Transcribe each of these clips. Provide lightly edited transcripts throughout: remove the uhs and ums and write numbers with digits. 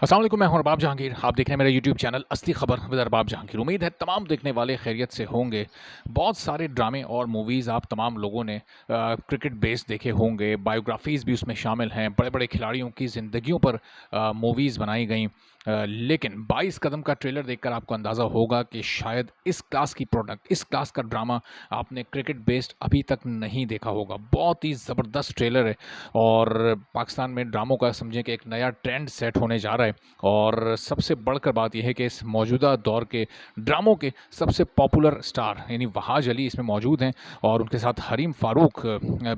अस्सलाम वालेकुम, मैं हूं अरबाब जहांगीर। आप देख रहे हैं मेरा यूट्यूब चैनल असली खबर विद अरबाब जहांगीर। उम्मीद है तमाम देखने वाले खैरियत से होंगे। बहुत सारे ड्रामे और मूवीज़ आप तमाम लोगों ने क्रिकेट बेस्ड देखे होंगे। बायोग्राफीज़ भी उसमें शामिल हैं। बड़े-बड़े खिलाड़ियों की ज़िंदगियों पर मूवीज़ बनाई गई। लेकिन 22 कदम का ट्रेलर देखकर आपको अंदाज़ा होगा कि शायद इस क्लास की प्रोडक्ट, इस क्लास का ड्रामा आपने क्रिकेट बेस्ड अभी तक नहीं देखा होगा। बहुत ही ज़बरदस्त ट्रेलर है और पाकिस्तान में ड्रामों का समझें कि एक नया ट्रेंड सेट होने जा रहा है। और सबसे बढ़कर बात यह है कि इस मौजूदा दौर के ड्रामों के सबसे पॉपुलर स्टार यानी वहाज अली इसमें मौजूद हैं और उनके साथ हरीम फारूक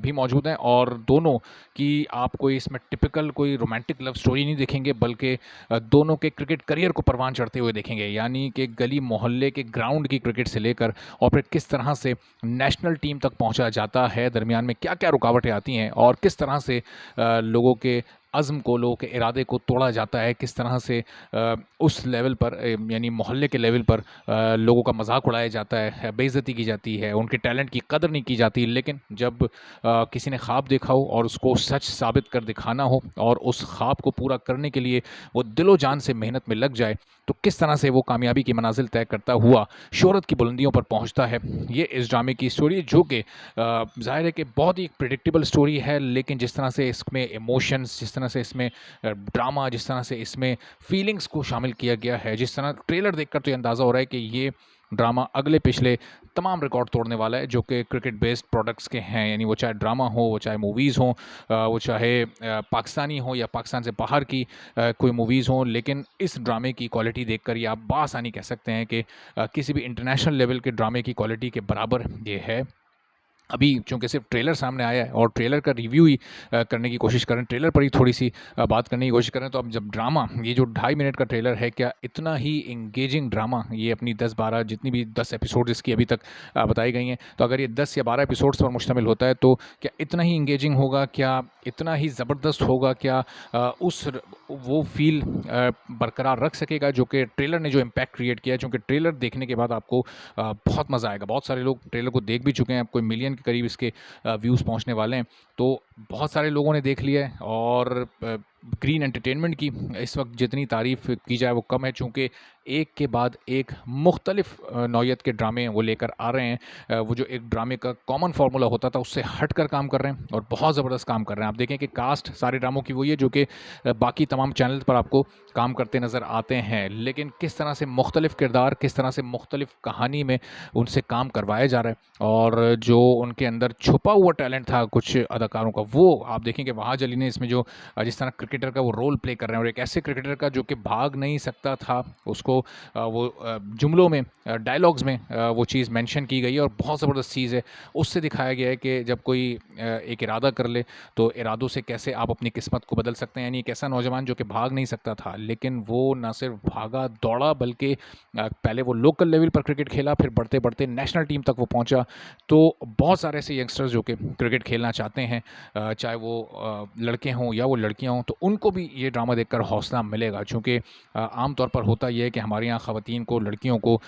भी मौजूद हैं। और दोनों की आप कोई इसमें टिपिकल कोई रोमांटिक लव स्टोरी नहीं देखेंगे, बल्कि दोनों के क्रिकेट करियर को परवान चढ़ते हुए देखेंगे। यानी कि गली मोहल्ले के ग्राउंड की क्रिकेट से लेकर और फिर किस तरह से नेशनल टीम तक पहुंचा जाता है, दरमियान में क्या क्या रुकावटें आती हैं और किस तरह से लोगों के अज़्म को, लोगों के इरादे को तोड़ा जाता है, किस तरह से उस लेवल पर यानी मोहल्ले के लेवल पर लोगों का मजाक उड़ाया जाता है, बेइज्जती की जाती है, उनके टैलेंट की कदर नहीं की जाती। लेकिन जब किसी ने ख्वाब देखा हो और उसको सच साबित कर दिखाना हो और उस ख्वाब को पूरा करने के लिए वो दिलो जान से मेहनत में लग जाए, तो किस तरह से वो कामयाबी की मनाजिल तय करता हुआ शोहरत की बुलंदियों पर पहुंचता है। ये इस ड्रामे की स्टोरी है, जो कि ज़ाहिर है कि बहुत ही प्रिडिक्टेबल स्टोरी है। लेकिन जिस तरह से इसमें इमोशंस, जिस तरह से इसमें ड्रामा, जिस तरह से इसमें फीलिंग्स को शामिल किया गया है, जिस तरह ट्रेलर देखकर तो ये अंदाज़ा हो रहा है कि ये ड्रामा अगले पिछले तमाम रिकॉर्ड तोड़ने वाला है जो कि क्रिकेट बेस्ड प्रोडक्ट्स के हैं। यानी वो चाहे ड्रामा हो, वो चाहे मूवीज़ हों, वो चाहे पाकिस्तानी हो या पाकिस्तान से बाहर की कोई मूवीज़ हों। लेकिन इस ड्रामे की क्वालिटी देखकर ये आप बासानी कह सकते हैं कि किसी भी इंटरनेशनल लेवल के ड्रामे की क्वालिटी के बराबर ये है। अभी चूँकि सिर्फ ट्रेलर सामने आया है और ट्रेलर का रिव्यू ही करने की कोशिश कर रहे हैं, ट्रेलर पर ही थोड़ी-सी बात करने की कोशिश कर रहे हैं। तो अब जब ड्रामा, ये जो 2.5 मिनट का ट्रेलर है, क्या इतना ही एंगेजिंग ड्रामा, ये अपनी 10-12 जितनी भी 10 एपिसोड इसकी अभी तक बताई गई हैं, तो अगर ये 10 या 12 एपिसोड्स पर मुश्तमिल होता है, तो क्या इतना ही एंगेजिंग होगा? क्या इतना ही ज़बरदस्त होगा? क्या वो फ़ील बरकरार रख सकेगा जो कि ट्रेलर ने जो इम्पैक्ट क्रिएट किया है? चूँकि ट्रेलर देखने के बाद आपको बहुत मज़ा आएगा। बहुत सारे लोग ट्रेलर को देख भी चुके हैं, अब कोई मिलियन के करीब इसके व्यूज़ पहुंचने वाले हैं। तो बहुत सारे लोगों ने देख लिया है और ग्रीन एंटरटेनमेंट की इस वक्त जितनी तारीफ़ की जाए वो कम है, चूँकि एक के बाद एक मुख्तलिफ नौइयत के ड्रामे वो लेकर आ रहे हैं। वो जो एक ड्रामे का कॉमन फार्मूला होता था उससे हट कर काम कर रहे हैं और बहुत ज़बरदस्त काम कर रहे हैं। आप देखें कि कास्ट सारे ड्रामों की वही है जो कि बाकी तमाम चैनल पर आपको काम करते नज़र आते हैं। लेकिन किस तरह से मुख्तलिफ किरदार, किस तरह से मुख्तलिफ कहानी में उनसे काम करवाया जा रहा है और जो उनके अंदर छुपा हुआ टैलेंट था कुछ अदाकारों का, वो आप देखेंगे वहाज अली ने इसमें जो जिस तरह क्रिकेटर का वो रोल प्ले कर रहे हैं और एक ऐसे क्रिकेटर का जो कि भाग नहीं सकता था, उसको वो जुमलों में, डायलॉग्स में वो चीज़ मेंशन की गई है और बहुत ज़बरदस्त चीज़ है। उससे दिखाया गया है कि जब कोई एक इरादा कर ले तो इरादों से कैसे आप अपनी किस्मत को बदल सकते हैं। यानी एक ऐसा नौजवान जो कि भाग नहीं सकता था, लेकिन वो ना सिर्फ भागा दौड़ा, बल्कि पहले वो लोकल लेवल पर क्रिकेट खेला, फिर बढ़ते बढ़ते नेशनल टीम तक वो पहुंचा। तो बहुत सारे ऐसे यंगस्टर्स जो कि क्रिकेट खेलना चाहते हैं, चाहे वो लड़के हों या वो लड़कियां हों, तो उनको भी ये ड्रामा देखकर हौसला मिलेगा। चूँकि आम तौर पर होता ये है कि हमारे यहाँ ख़वातीन को, लड़कियों को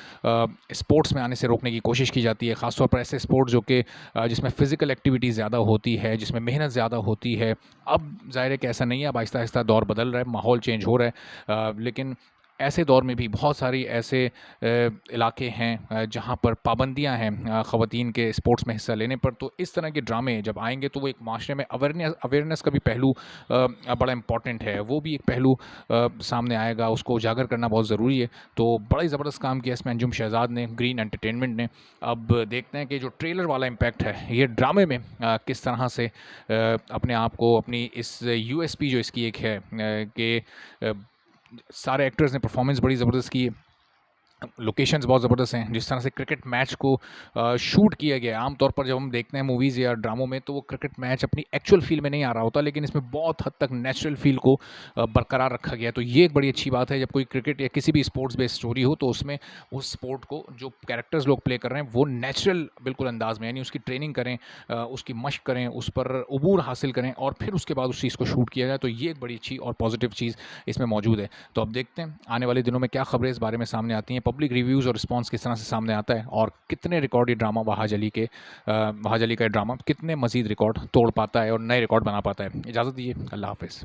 स्पोर्ट्स में आने से रोकने की कोशिश की जाती है, ख़ास तौर पर ऐसे स्पोर्ट्स जो कि जिसमें फ़िज़िकल एक्टिविटी ज़्यादा होती है, जिसमें मेहनत ज़्यादा होती है। अब ज़ाहिर है कि ऐसा नहीं है, अब आहिस्ता-आहिस्ता दौर बदल रहा है, माहौल चेंज हो रहा है। लेकिन ऐसे दौर में भी बहुत सारी ऐसे इलाके हैं जहाँ पर पाबंदियाँ हैं ख़वातीन के स्पोर्ट्स में हिस्सा लेने पर। तो इस तरह के ड्रामे जब आएँगे तो वो एक माशरे में अवेयरनेस का भी पहलू बड़ा इम्पॉर्टेंट है, वो भी एक पहलू सामने आएगा, उसको उजागर करना बहुत ज़रूरी है। तो बड़ा ही ज़बरदस्त काम किया इसमें अंजुम शहज़ाद ने, ग्रीन एंटरटेनमेंट ने। अब देखते हैं कि जो ट्रेलर वाला इम्पैक्ट है, ये ड्रामे में किस तरह से अपने आप को, अपनी इस यूएसपी जो इसकी एक है कि सारे एक्टर्स ने परफॉर्मेंस बड़ी ज़बरदस्त की है। लोकेशंस बहुत ज़बरदस्त हैं, जिस तरह से क्रिकेट मैच को शूट किया गया है। आम तौर पर जब हम देखते हैं मूवीज़ या ड्रामों में, तो वो क्रिकेट मैच अपनी एक्चुअल फ़ील में नहीं आ रहा होता, लेकिन इसमें बहुत हद तक नेचुरल फ़ील को बरकरार रखा गया है। तो ये एक बड़ी अच्छी बात है, जब कोई क्रिकेट या किसी भी स्पोर्ट्स बेस्ड स्टोरी हो, तो उसमें उस स्पोर्ट को जो कैरेक्टर्स लोग प्ले कर रहे हैं, वो नेचुरल बिल्कुल अंदाज़ में, यानी उसकी ट्रेनिंग करें, उसकी मशक करें, उस पर उबूर हासिल करें और फिर उसके बाद उस चीज़ को शूट किया जाए। तो ये एक बड़ी अच्छी और पॉजिटिव चीज़ इसमें मौजूद है। तो अब देखते हैं आने वाले दिनों में क्या खबरें इस बारे में सामने आती हैं, पब्लिक रिव्यूज़ और रिस्पॉन्स किस तरह से सामने आता है और कितने रिकॉर्ड ये ड्रामा वहाज अली का ड्रामा कितने मज़ीद रिकॉर्ड तोड़ पाता है और नए रिकॉर्ड बना पाता है। इजाज़त दीजिए, अल्लाह हाफ़िज़।